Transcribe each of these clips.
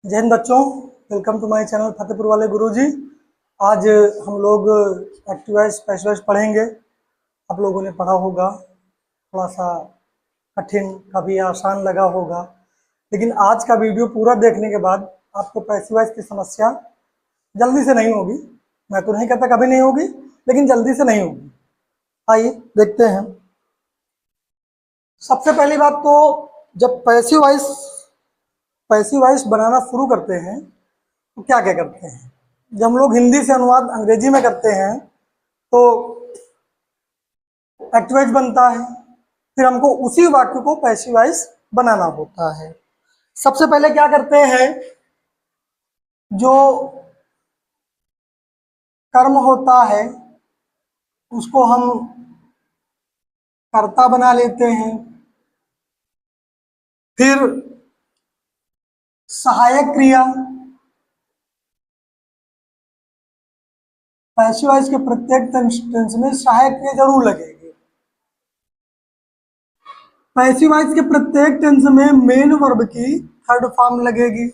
जय हिंद बच्चों, welcome to my channel Fatehpur वाले गुरुजी। आज हम लोग एक्टिव वॉइस पैसिव वॉइस पढ़ेंगे। आप लोगों ने पढ़ा होगा, थोड़ा सा कठिन कभी आसान लगा होगा, लेकिन आज का वीडियो पूरा देखने के बाद आपको पैसिव वॉइस की समस्या जल्दी से नहीं होगी। मैं तो नहीं कहता कभी नहीं होगी, लेकिन जल्दी से नहीं होगी। आइए देखते हैं। सबसे पहली बात तो जब पैसिव वॉइस बनाना शुरू करते हैं तो क्या क्या करते हैं। जब हम लोग हिंदी से अनुवाद अंग्रेजी में करते हैं तो एक्टिव वॉइस बनता है, फिर हमको उसी वाक्य को पैसिव वॉइस बनाना होता है। सबसे पहले क्या करते हैं, जो कर्म होता है उसको हम कर्ता बना लेते हैं, फिर सहायक क्रिया, पैसिव वॉइस के प्रत्येक टेंस में सहायक क्रिया जरूर लगेगी। पैसिव वॉइस के प्रत्येक टेंस में मेन वर्ब की थर्ड फॉर्म लगेगी।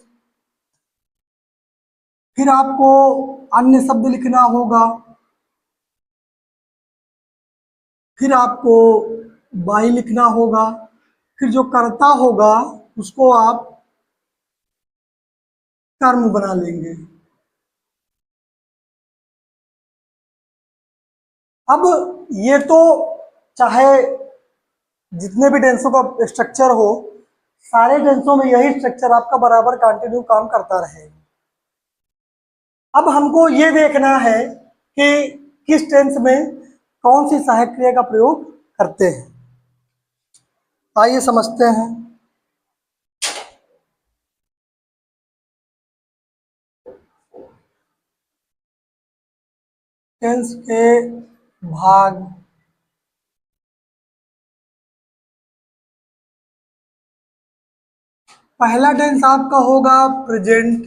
फिर आपको अन्य शब्द लिखना होगा, फिर आपको बाई लिखना होगा, फिर जो कर्ता होगा उसको आप कर्म बना लेंगे। अब ये तो चाहे जितने भी टेंसों का स्ट्रक्चर हो, सारे टेंसों में यही स्ट्रक्चर आपका बराबर कंटिन्यू काम करता रहेगा। अब हमको ये देखना है कि किस टेंस में कौन सी सहायक क्रिया का प्रयोग करते हैं। आइए समझते हैं। टेंस के भाग, पहला टेंस आपका होगा प्रेजेंट,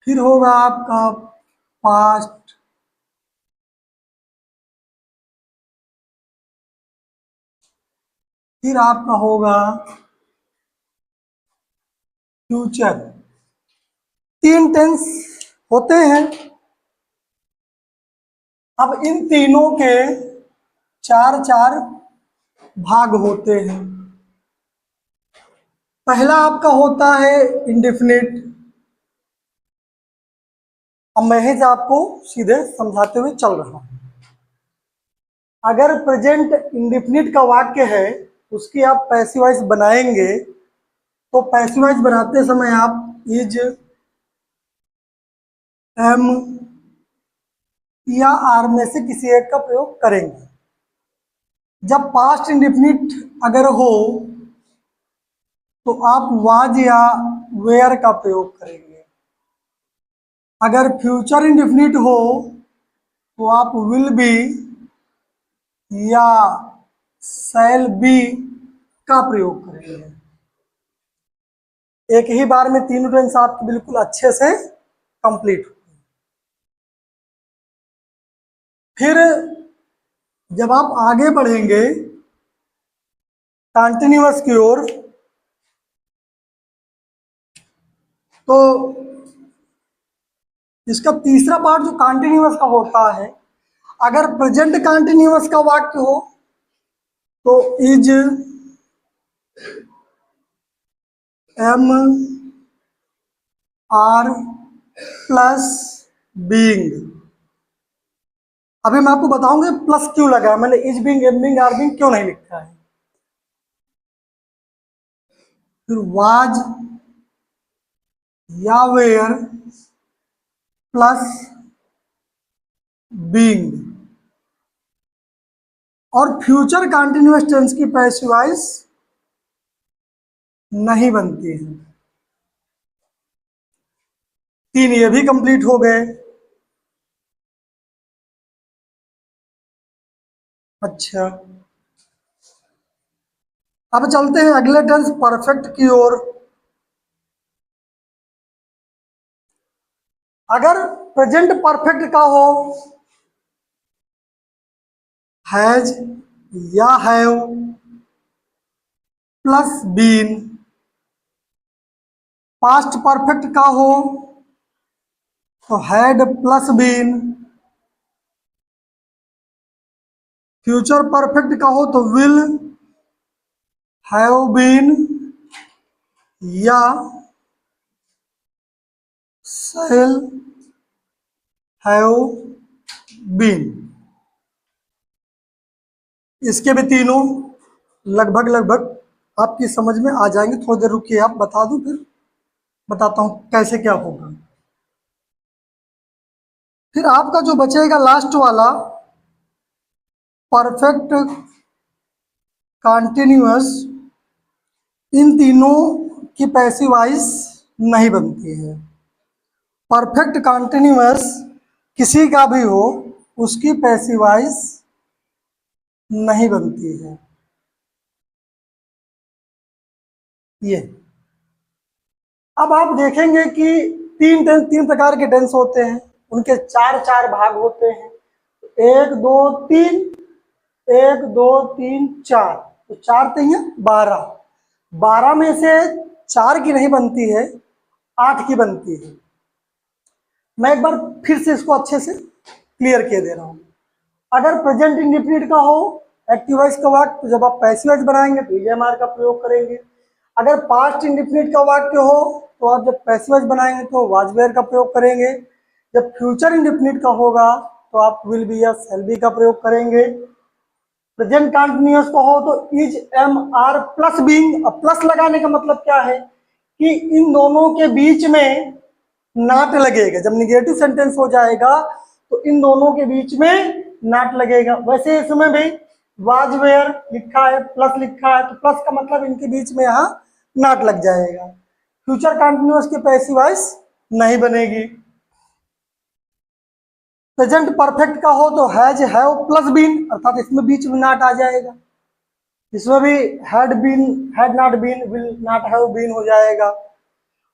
फिर होगा आपका पास्ट, फिर आपका होगा फ्यूचर। तीन टेंस होते हैं। अब इन तीनों के चार चार भाग होते हैं। पहला आपका होता है इंडेफिनिट। अब मैं ही आपको सीधे समझाते हुए चल रहा हूं। अगर प्रेजेंट इंडेफिनिट का वाक्य है, उसकी आप पैसिव वॉइस बनाएंगे तो पैसिव वॉइस बनाते समय आप इज, एम या आर में से किसी एक का प्रयोग करेंगे। जब पास्ट इंडेफिनिट अगर हो तो आप वाज या वेयर का प्रयोग करेंगे। अगर फ्यूचर इंडेफिनिट हो तो आप विल बी या शैल बी का प्रयोग करेंगे। एक ही बार में तीनों टेंस आपके बिल्कुल अच्छे से कंप्लीट हो। फिर जब आप आगे बढ़ेंगे कंटिन्यूअस की ओर, तो इसका तीसरा पार्ट जो कंटिन्यूअस का होता है, अगर प्रेजेंट कंटिन्यूअस का वाक्य हो तो is, am, are plus being. अभी मैं आपको बताऊंगा प्लस क्यों लगा है, मैंने is being, am being, are being क्यों नहीं लिखा है। फिर वाज या वेयर प्लस बीइंग। और फ्यूचर कंटिन्यूअस टेंस की पैसिव वॉइस नहीं बनती है। तीन ये भी कंप्लीट हो गए। अच्छा, अब चलते हैं अगले टेंस परफेक्ट की ओर। अगर प्रेजेंट परफेक्ट का हो हैज या have plus been. Past perfect का हो तो had plus been. Future perfect का हो तो विल हैव बीन या शैल हैव बीन। इसके भी तीनों लगभग लगभग आपकी समझ में आ जाएंगे। थोड़ी देर रुकिए, आप बता दूं, फिर बताता हूं कैसे क्या होगा। फिर आपका जो बचेगा लास्ट वाला परफेक्ट कॉन्टिन्यूअस, इन तीनों की पैसिव वॉइस नहीं बनती है। परफेक्ट कॉन्टिन्यूअस किसी का भी हो उसकी पैसिव वॉइस नहीं बनती है। ये अब आप देखेंगे कि तीन प्रकार के टेंस होते हैं, उनके चार चार भाग होते हैं। एक दो तीन, एक दो तीन चार, तो चार तीन 12। 12 में से 4 की नहीं बनती है, 8 की बनती है। मैं एक बार फिर से इसको अच्छे से क्लियर किए दे रहा हूं। अगर प्रेजेंट इंडेफिनिट का हो एक्टिव वॉइस का वाक्य, तो जब आप पैसिव वॉइस बनाएंगे तो ईएमआर का प्रयोग करेंगे। अगर पास्ट इंडेफिनिट का वाक्य हो तो आप जब पैसिव वॉइस बनाएंगे तो वाज वेयर का प्रयोग करेंगे। जब फ्यूचर इंडेफिनिट का होगा तो आप विल बी या शैल बी का प्रयोग करेंगे। प्रेजेंट कंटिन्यूअस का हो तो is am are plus being. अब प्लस लगाने का मतलब क्या है कि इन दोनों के बीच में नॉट लगेगा। जब निगेटिव सेंटेंस हो जाएगा तो इन दोनों के बीच में नॉट लगेगा। वैसे इसमें भी वाज वेयर लिखा है, प्लस लिखा है, तो प्लस का मतलब इनके बीच में यहाँ नॉट लग जाएगा। फ्यूचर कंटिन्यूअस की पैसिव वॉइस नहीं बनेगी। प्रेजेंट परफेक्ट का हो तो हैज हैव प्लस बीन, अर्थात इसमें बीच में नॉट आ जाएगा। इसमें भी had been, had not been, will not have been हो जाएगा।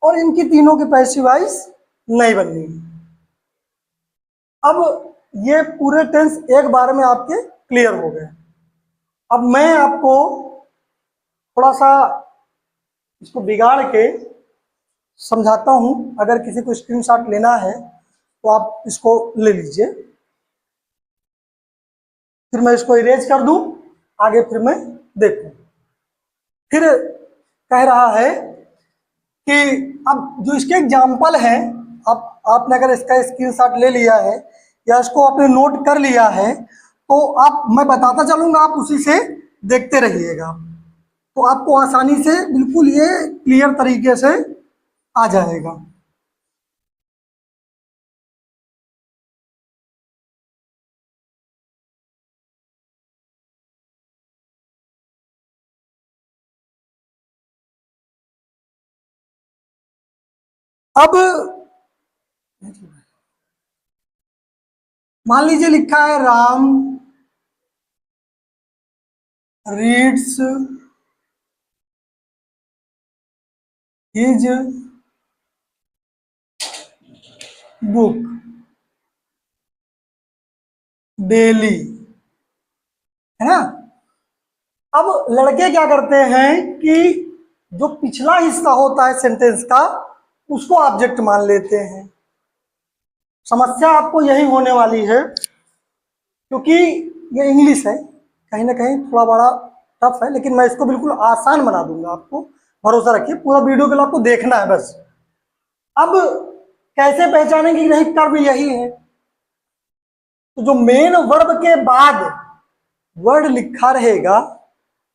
और इनकी तीनों की पैसिव वॉइस नहीं बननी। अब ये पूरे टेंस एक बार में आपके क्लियर हो गए। अब मैं आपको थोड़ा सा इसको बिगाड़ के समझाता हूं। अगर किसी को स्क्रीनशॉट लेना है तो आप इसको ले लीजिए, फिर मैं इसको इरेज कर दूं, आगे फिर मैं देखूं। फिर कह रहा है कि अब जो इसके एग्जाम्पल हैं, आपने अगर इसका स्क्रीनशॉट ले लिया है या इसको आपने नोट कर लिया है तो आप, मैं बताता चलूंगा, आप उसी से देखते रहिएगा, तो आपको आसानी से बिल्कुल ये क्लियर तरीके से आ जाएगा। अब मान लीजिए लिखा है Ram reads his book daily, है ना। अब लड़के क्या करते हैं कि जो पिछला हिस्सा होता है सेंटेंस का उसको ऑब्जेक्ट मान लेते हैं। समस्या आपको यही होने वाली है, क्योंकि ये इंग्लिश है, कहीं ना कहीं थोड़ा बड़ा टफ है, लेकिन मैं इसको बिल्कुल आसान बना दूंगा। आपको भरोसा रखिए, पूरा वीडियो के लिए आपको देखना है बस। अब कैसे पहचानेंगे कि नहीं, कर्म यही है। तो जो मेन वर्ब के बाद वर्ड लिखा रहेगा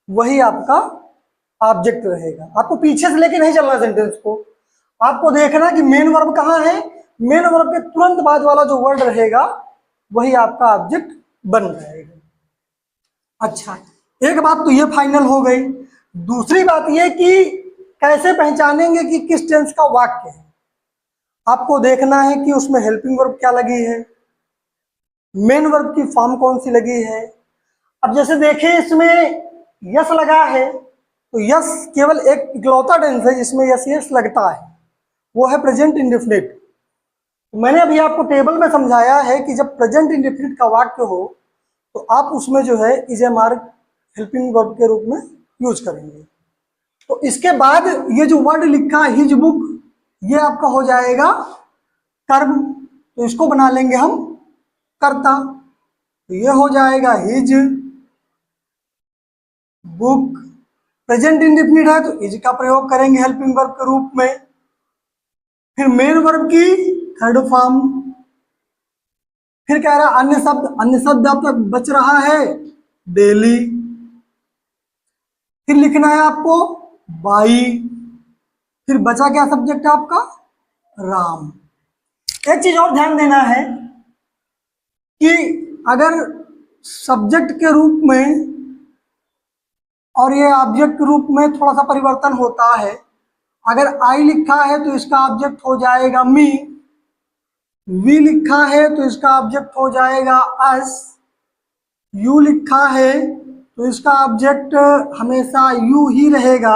वही आपका ऑब्जेक्ट रहेगा। आपको पीछे से लेके नहीं चलना सेंटेंस को, आपको देखना कि मेन वर्ब कहाँ है। मेन वर्ब के तुरंत बाद वाला जो वर्ड रहेगा वही आपका ऑब्जेक्ट बन जाएगा। अच्छा, एक बात तो ये फाइनल हो गई। दूसरी बात ये कि कैसे पहचानेंगे कि किस टेंस का वाक्य है। आपको देखना है कि उसमें हेल्पिंग वर्ब क्या लगी है, मेन वर्ब की फॉर्म कौन सी लगी है। अब जैसे देखें इसमें यस लगा है, तो यस केवल एक इकलौता टेंस है जिसमें यस यस लगता है, वो है प्रेजेंट इंडेफिनिट। मैंने अभी आपको टेबल में समझाया है कि जब प्रेजेंट इंडेफिनिट का वाक्य हो तो आप उसमें जो है is a mark helping verb के रूप में यूज करेंगे। तो इसके बाद ये जो वर्ड लिखा है हिज बुक, ये आपका हो जाएगा कर्म, तो इसको बना लेंगे हम कर्ता। तो ये हो जाएगा हिज बुक। प्रेजेंट इंडेफिनिट है तो इज का प्रयोग करेंगे हेल्पिंग वर्ब के रूप में। फिर मेन वर्ब की थर्ड फॉर्म। फिर कह रहा अन्य शब्द अब तक बच रहा है डेली। फिर लिखना है आपको बाई। फिर बचा क्या सब्जेक्ट है आपका राम। एक चीज और ध्यान देना है कि अगर सब्जेक्ट के रूप में और ये ऑब्जेक्ट के रूप में थोड़ा सा परिवर्तन होता है। अगर आई लिखा है तो इसका ऑब्जेक्ट हो जाएगा मी। वी लिखा है तो इसका ऑब्जेक्ट हो जाएगा अस। यू लिखा है तो इसका ऑब्जेक्ट हमेशा यू ही रहेगा।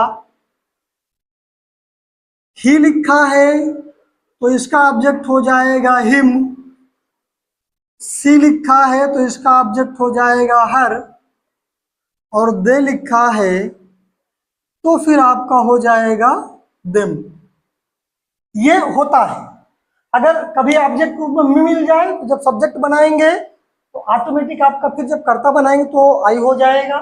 ही लिखा है तो इसका ऑब्जेक्ट हो जाएगा हिम। सी लिखा है तो इसका ऑब्जेक्ट हो जाएगा हर। और दे लिखा है तो फिर आपका हो जाएगा देम। ये होता है। अगर कभी ऑब्जेक्ट रूप में मी मिल जाए तो जब सब्जेक्ट बनाएंगे तो ऑटोमेटिक आपका फिर जब कर्ता बनाएंगे तो आई हो जाएगा।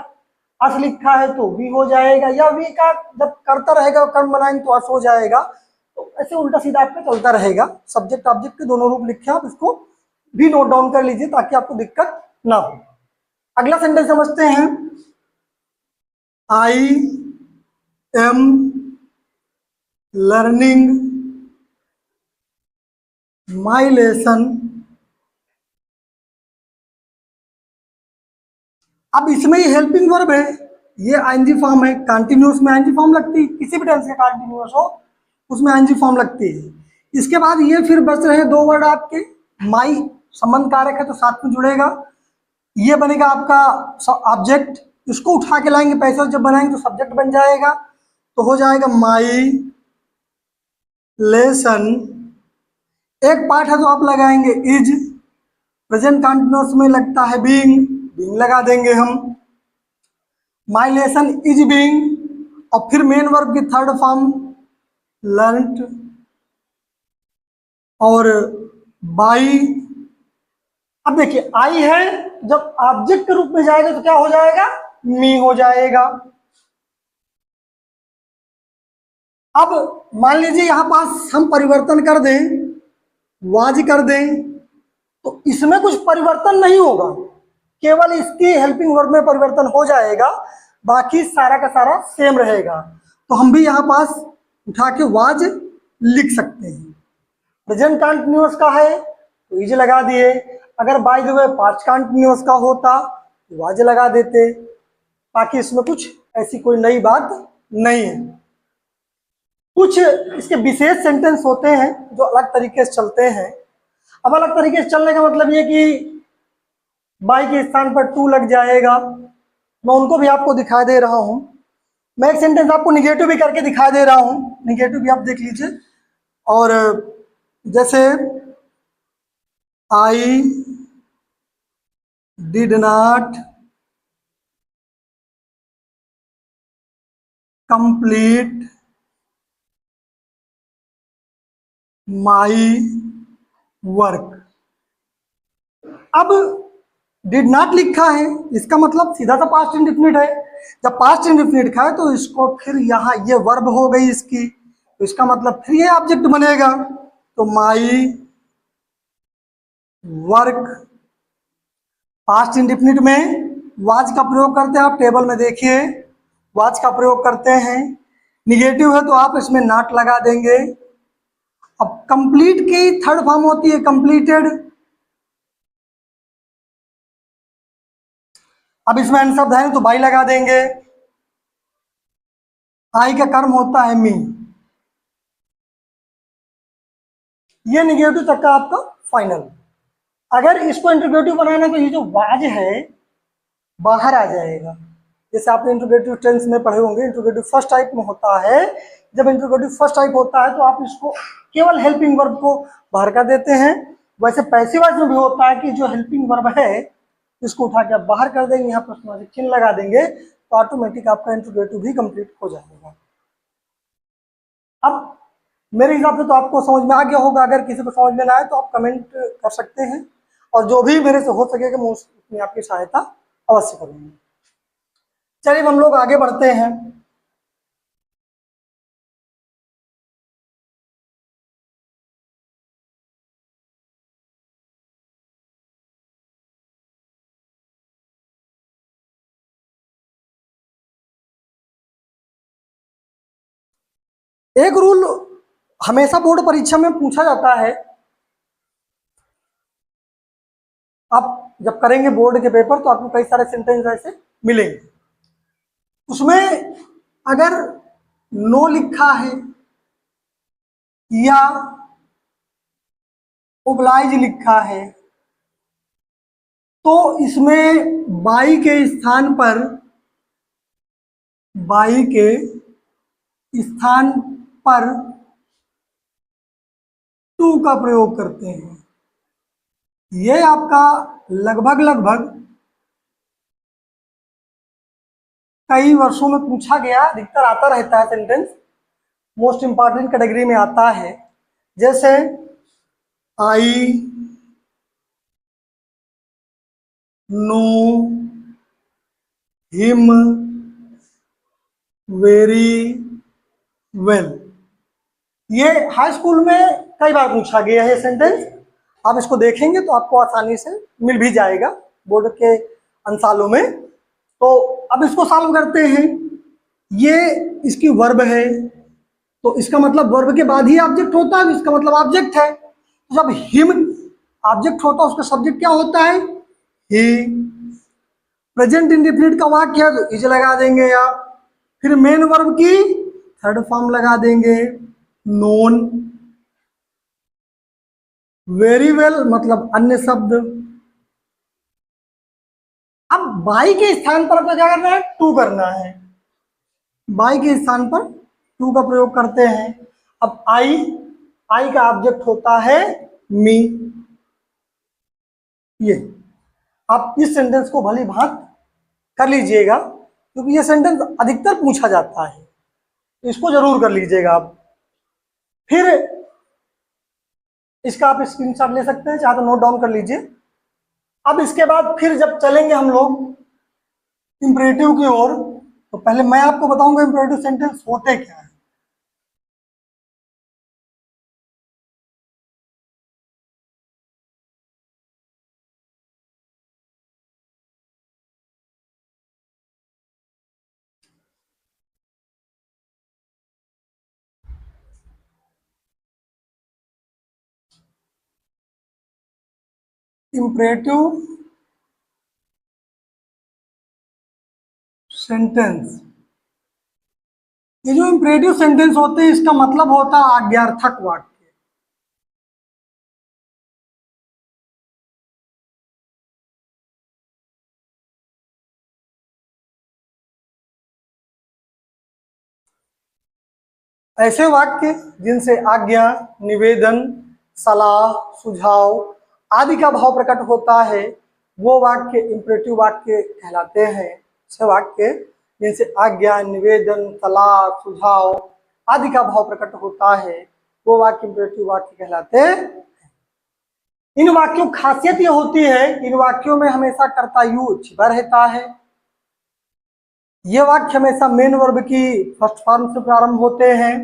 अस लिखा है तो वी हो जाएगा, या वी का जब कर्ता रहेगा कर्म बनाएंगे तो अस हो जाएगा। तो ऐसे उल्टा सीधा आपका चलता रहेगा। सब्जेक्ट ऑब्जेक्ट के दोनों रूप लिखे, आप इसको भी नोट डाउन कर लीजिए ताकि आपको दिक्कत ना हो। अगला सेंटेंस समझते हैं। I am learning my lesson. अब इसमें ही हेल्पिंग वर्ब है, ये आईएनजी फॉर्म है। कंटिन्यूअस में आईएनजी फॉर्म लगती है, किसी भी टेंस का कंटिन्यूअस हो उसमें आईएनजी फॉर्म लगती है। इसके बाद ये फिर बच रहे दो वर्ड आपके। माई संबंध कारक है तो साथ में जुड़ेगा, ये बनेगा आपका ऑब्जेक्ट। इसको उठा के लाएंगे पैसे जब बनाएंगे तो सब्जेक्ट बन जाएगा, तो हो जाएगा माई लेसन। एक पार्ट है तो आप लगाएंगे इज। प्रेजेंट कंटिन्यूअस में लगता है बीइंग, बीइंग लगा देंगे हम। माई लेसन इज बीइंग। और फिर मेन वर्ब की थर्ड फॉर्म लर्नड। और बाई। अब देखिए आई है, जब ऑब्जेक्ट के रूप में जाएगा तो क्या हो जाएगा मी हो जाएगा। अब मान लीजिए यहां पास हम परिवर्तन कर दें, वाज कर दें, तो इसमें कुछ परिवर्तन नहीं होगा, केवल इसकी हेल्पिंग वर्ब में परिवर्तन हो जाएगा, बाकी सारा का सारा सेम रहेगा। तो हम भी यहां पास उठा के वाज लिख सकते हैं। प्रेजेंट कंटिन्यूअस का है तो इज लगा दिए। अगर by the way past continuous का होता तो वाज लगा देते। बाकी इसमें कुछ ऐसी कोई नई बात नहीं है। कुछ इसके विशेष सेंटेंस होते हैं जो अलग तरीके से चलते हैं। अब अलग तरीके से चलने का मतलब ये कि बाई के स्थान पर टू लग जाएगा। मैं उनको भी आपको दिखा दे रहा हूं। मैं एक सेंटेंस आपको निगेटिव भी करके दिखा दे रहा हूं, निगेटिव भी आप देख लीजिए। और जैसे I did not complete my work. अब डिड नॉट लिखा है, इसका मतलब सीधा सा पास्ट इंडेफिनिट है। जब पास्ट इंडेफिनिट का है तो इसको फिर यहाँ ये वर्ब हो गई इसकी, तो इसका मतलब फिर ये ऑब्जेक्ट बनेगा। तो माई वर्क। पास्ट इंडेफिनिट में वाज का प्रयोग करते हैं, आप टेबल में देखिए वाज का प्रयोग करते हैं। निगेटिव है तो आप इसमें नॉट लगा देंगे। अब कंप्लीट की थर्ड फॉर्म होती है कंप्लीटेड। अब इसमें एन शब्द है तो बाई लगा देंगे। आई का कर्म होता है मी। ये निगेटिव तक का आपका फाइनल। अगर इसको इंट्रोगेटिव बनाना तो ये जो वाज है बाहर आ जाएगा। जैसे आपने इंट्रोगेटिव टेंस में पढ़े होंगे, इंट्रोगेटिव फर्स्ट टाइप में होता है। जब इंट्रोगेटिव फर्स्ट टाइप होता है तो आप इसको केवल हेल्पिंग वर्ब को बाहर कर देते हैं। वैसे पैसिव वॉइस में भी होता है कि जो हेल्पिंग वर्ब है इसको उठा के आप बाहर कर देंगे, यहाँ प्रश्नवाचक चिन्ह लगा देंगे तो ऑटोमेटिक आपका इंट्रोगेटिव भी कंप्लीट हो जाएगा। अब मेरे हिसाब से तो आपको समझ में आ गया होगा। अगर किसी को समझ में ना आए तो आप कमेंट कर सकते हैं, और जो भी मेरे से हो सकेगा मैं उसमें आपकी सहायता अवश्य करूंगा। चलिए हम लोग आगे बढ़ते हैं। एक रूल हमेशा बोर्ड परीक्षा में पूछा जाता है, आप जब करेंगे बोर्ड के पेपर तो आपको कई सारे सेंटेंस ऐसे मिलेंगे। उसमें अगर नो लिखा है या ओब्लाइज लिखा है तो इसमें बाई के स्थान पर टू का प्रयोग करते हैं। ये आपका लगभग कई वर्षों में पूछा गया, अधिकतर आता रहता है सेंटेंस, मोस्ट इंपॉर्टेंट कैटेगरी में आता है। जैसे I know him very well, ये हाई स्कूल में कई बार पूछा गया है सेंटेंस। आप इसको देखेंगे तो आपको आसानी से मिल भी जाएगा बोर्ड के अंशालों में। तो अब इसको सॉल्व करते हैं। ये इसकी वर्ब है, तो इसका मतलब वर्ब के बाद ही ऑब्जेक्ट होता है, इसका मतलब ऑब्जेक्ट है। तो जब हिम ऑब्जेक्ट होता है उसका सब्जेक्ट क्या होता है? ही। प्रेजेंट इंडेफिनिट का वाक्य है तो इज लगा देंगे आप। फिर मेन वर्ब की थर्ड फॉर्म लगा देंगे नोन। वेरी वेल मतलब अन्य शब्द। अब बाई के स्थान पर आपको क्या करना है? टू करना है। बाई के स्थान पर टू का प्रयोग करते हैं। अब आई का ऑब्जेक्ट होता है मी। ये आप इस सेंटेंस को भली भांति कर लीजिएगा क्योंकि ये सेंटेंस अधिकतर पूछा जाता है, इसको जरूर कर लीजिएगा आप। फिर इसका आप स्क्रीनशॉट ले सकते हैं, चाहे तो नोट डाउन कर लीजिए। अब इसके बाद फिर जब चलेंगे हम लोग इंपरेटिव की ओर, तो पहले मैं आपको बताऊंगा इंपरेटिव सेंटेंस होते क्या है। इंपरेटिव सेंटेंस, ये जो इंपरेटिव सेंटेंस होते हैं इसका मतलब होता है आज्ञार्थक वाक्य। ऐसे वाक्य जिनसे आज्ञा, निवेदन, सलाह, सुझाव आदि का भाव प्रकट होता है वो वाक्य इंपरेटिव वाक्य कहलाते हैं। ऐसे वाक्य जिनसे आज्ञा, निवेदन, सलाह, सुझाव आदि का भाव प्रकट होता है वो वाक्य इंपरेटिव वाक्य कहलाते हैं। इन वाक्यों की खासियत यह होती है, इन वाक्यों में हमेशा कर्ता यू छिपा रहता है। ये वाक्य हमेशा मेन वर्ब की फर्स्ट फॉर्म से प्रारंभ होते हैं।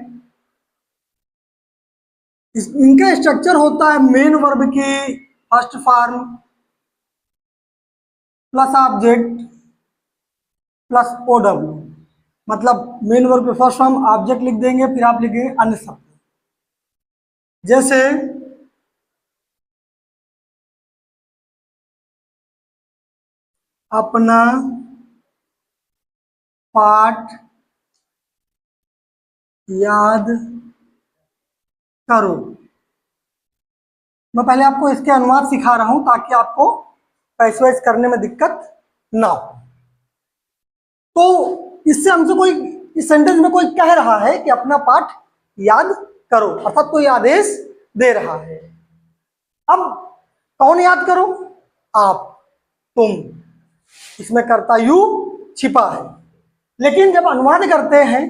इनका स्ट्रक्चर होता है मेन वर्ब की first form plus object plus O W. मतलब मेन वर्ब की फर्स्ट फॉर्म ऑब्जेक्ट लिख देंगे, फिर आप लिखेंगे अन्य शब्द। जैसे अपना पाठ याद करो। मैं पहले आपको इसके अनुवाद सिखा रहा हूं ताकि आपको पैसवाइज करने में दिक्कत ना हो। तो इससे हमसे कोई, इस सेंटेंस में कोई कह रहा है कि अपना पाठ याद करो, अर्थात कोई आदेश दे रहा है। अब कौन याद करो? आप। तुम, इसमें कर्ता यू छिपा है। लेकिन जब अनुवाद करते हैं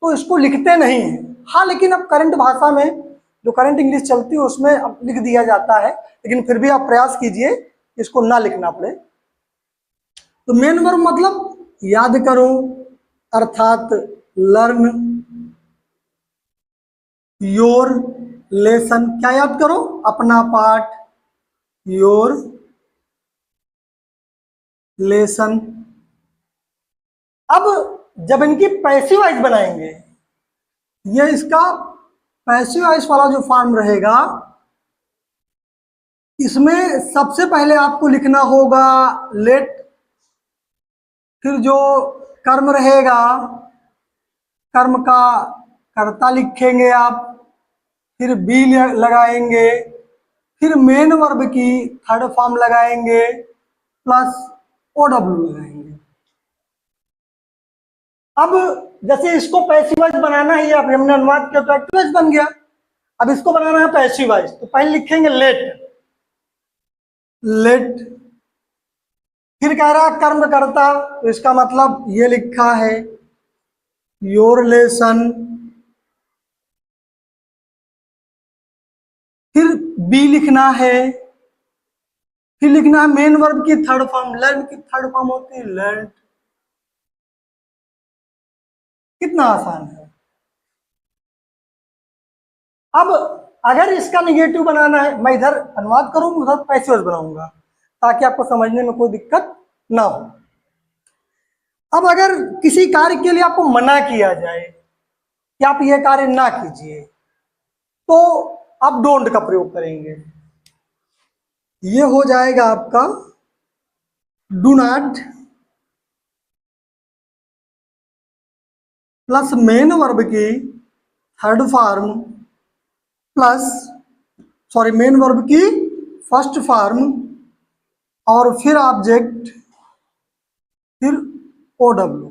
तो इसको लिखते नहीं हैं। हाँ, लेकिन अब करंट भाषा में जो करंट इंग्लिश चलती है उसमें अब लिख दिया जाता है, लेकिन फिर भी आप प्रयास कीजिए इसको ना लिखना पड़े। तो मेन वर्ब मतलब याद करो, अर्थात लर्न योर लेसन। क्या याद करो? अपना पाठ, योर लेसन। अब जब इनकी पैसिव वॉइस बनाएंगे, ये इसका पैसिव वॉइस वाला जो फॉर्म रहेगा, इसमें सबसे पहले आपको लिखना होगा लेट, फिर जो कर्म रहेगा कर्म का कर्ता लिखेंगे आप, फिर बी लगाएंगे, फिर मेन वर्ब की थर्ड फॉर्म लगाएंगे प्लस OW लगाएंगे। अब जैसे इसको पैसिव वॉइस बनाना है, अब हमने अनुवाद किया तो एक्टिव वॉइस बन गया। अब इसको बनाना है पैसिव वॉइस, तो पहले लिखेंगे लेट, लेट, फिर कह रहा कर्म करता, तो इसका मतलब ये लिखा है योर लेसन, फिर बी लिखना है, फिर लिखना है मेन वर्ब की थर्ड फॉर्म, लर्न की थर्ड फॉर्म होती है लर्न। कितना आसान है। अब अगर इसका निगेटिव बनाना है, मैं इधर अनुवाद करूंगा उधर पैसिव वॉइस बनाऊंगा ताकि आपको समझने में कोई दिक्कत ना हो। अब अगर किसी कार्य के लिए आपको मना किया जाए कि आप ये कार्य ना कीजिए, तो आप डोंट का प्रयोग करेंगे। ये हो जाएगा आपका do not plus main verb की third form plus main verb की फर्स्ट फॉर्म और फिर ऑब्जेक्ट, फिर OW।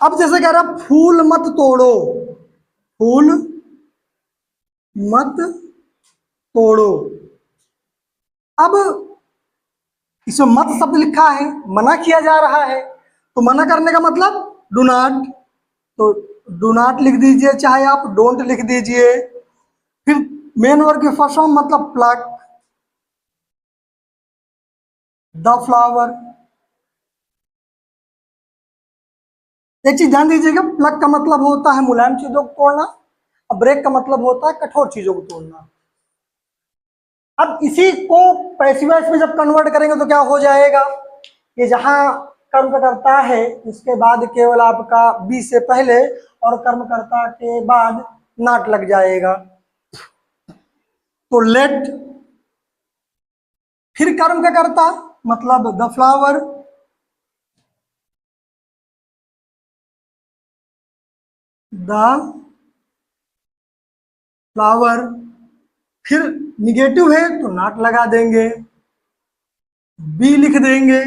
अब जैसे कह रहा फूल मत तोड़ो, फूल मत तोड़ो। अब इसमें मत शब्द लिखा है, मना किया जा रहा है, तो मना करने का मतलब डू नॉट, तो डू नॉट लिख दीजिए, चाहे आप डोंट लिख दीजिए। फिर मेन वर्ब के फर्स्ट फॉर्म मतलब प्लक, द फ्लावर। एक चीज ध्यान दीजिएगा, प्लक का मतलब होता है मुलायम चीजों को तोड़ना, और ब्रेक का मतलब होता है कठोर चीजों को तोड़ना। अब इसी को पैसिव वॉइस में जब कन्वर्ट करेंगे तो क्या हो जाएगा, ये जहां कर्म करता है इसके बाद केवल आपका बी से पहले और कर्मकर्ता के बाद नॉट लग जाएगा, तो लेट, फिर कर्म का कर्ता मतलब द फ्लावर, द फ्लावर, फिर निगेटिव है तो नॉट लगा देंगे, बी लिख देंगे,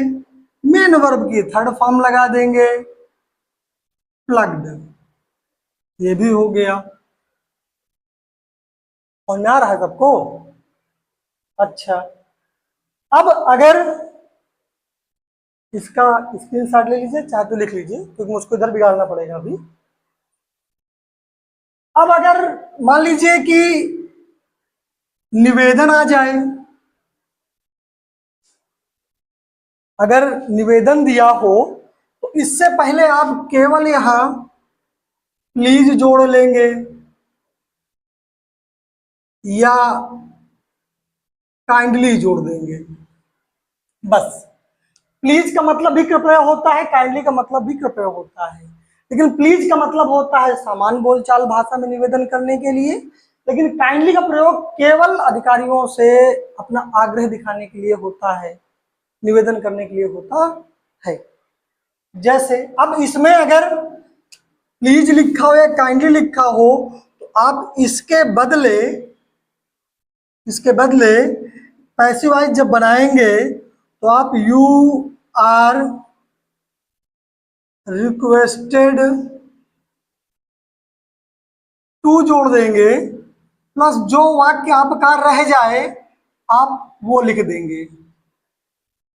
मेन वर्ब की थर्ड फॉर्म लगा देंगे प्लग्ड। ये भी हो गया। और ना रहा सबको? अच्छा, अब अगर इसका स्क्रीनशॉट ले लीजिए, चाहे तो लिख लीजिए क्योंकि मुझको इधर बिगाड़ना पड़ेगा अभी। अब अगर मान लीजिए कि निवेदन आ जाए, अगर निवेदन दिया हो तो इससे पहले आप केवल यहां प्लीज जोड़ लेंगे या काइंडली जोड़ देंगे, बस। प्लीज का मतलब भी कृपया होता है, काइंडली का मतलब भी कृपया होता है, लेकिन प्लीज का मतलब होता है सामान्य बोलचाल भाषा में निवेदन करने के लिए, लेकिन काइंडली का प्रयोग केवल अधिकारियों से अपना आग्रह दिखाने के लिए होता है, निवेदन करने के लिए होता है। जैसे अब इसमें अगर प्लीज लिखा हो या काइंडली लिखा हो तो आप इसके बदले पैसिव वॉइस जब बनाएंगे तो आप यू आर रिक्वेस्टेड टू जोड़ देंगे, प्लस जो वाक्य आपका रह जाए आप वो लिख देंगे।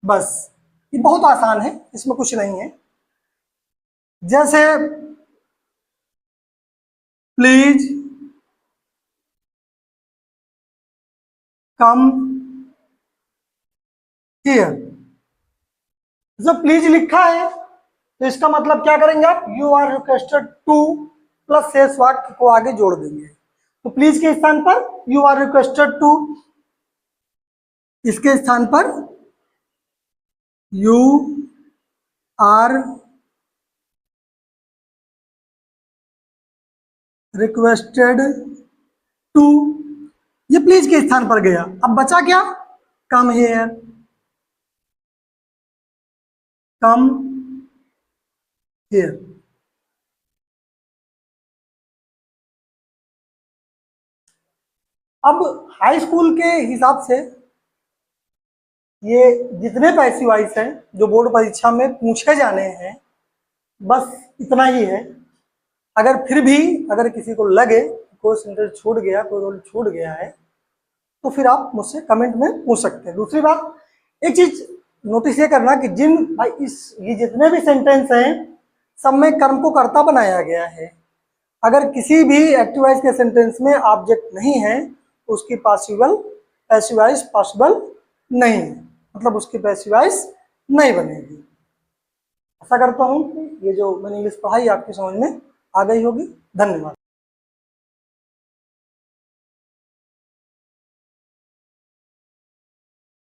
बस ये बहुत आसान है, इसमें कुछ नहीं है। जैसे प्लीज कम हियर, जो प्लीज लिखा है तो इसका मतलब क्या करेंगे आप, you are requested to plus शेष वाक्य को आगे जोड़ देंगे। तो प्लीज के स्थान पर यू आर रिक्वेस्टेड टू, इसके स्थान पर यू आर रिक्वेस्टेड टू, ये प्लीज के स्थान पर गया। अब बचा क्या, कम हियर, कम हियर। अब हाई स्कूल के हिसाब से ये जितने पैसिव वॉइस हैं जो बोर्ड परीक्षा में पूछे जाने हैं, बस इतना ही है। अगर फिर भी अगर किसी को लगे कोई सेंटेंस छूट गया, कोई रोल छूट गया है, तो फिर आप मुझसे कमेंट में पूछ सकते हैं। दूसरी बात, एक चीज नोटिस ये करना कि जिन भाई ये जितने भी सेंटेंस हैं सब में कर्म को कर्ता बनाया गया है। अगर किसी भी एक्टिव वॉइस के सेंटेंस में ऑब्जेक्ट नहीं है तो उसकी पैसिव वॉइस पॉसिबल नहीं है, मतलब उसकी पैसिव वॉइस नहीं बनेगी। आशा करता हूँ कि ये जो मैंने इंग्लिश पढ़ाई आपकी समझ में आ गई होगी। धन्यवाद।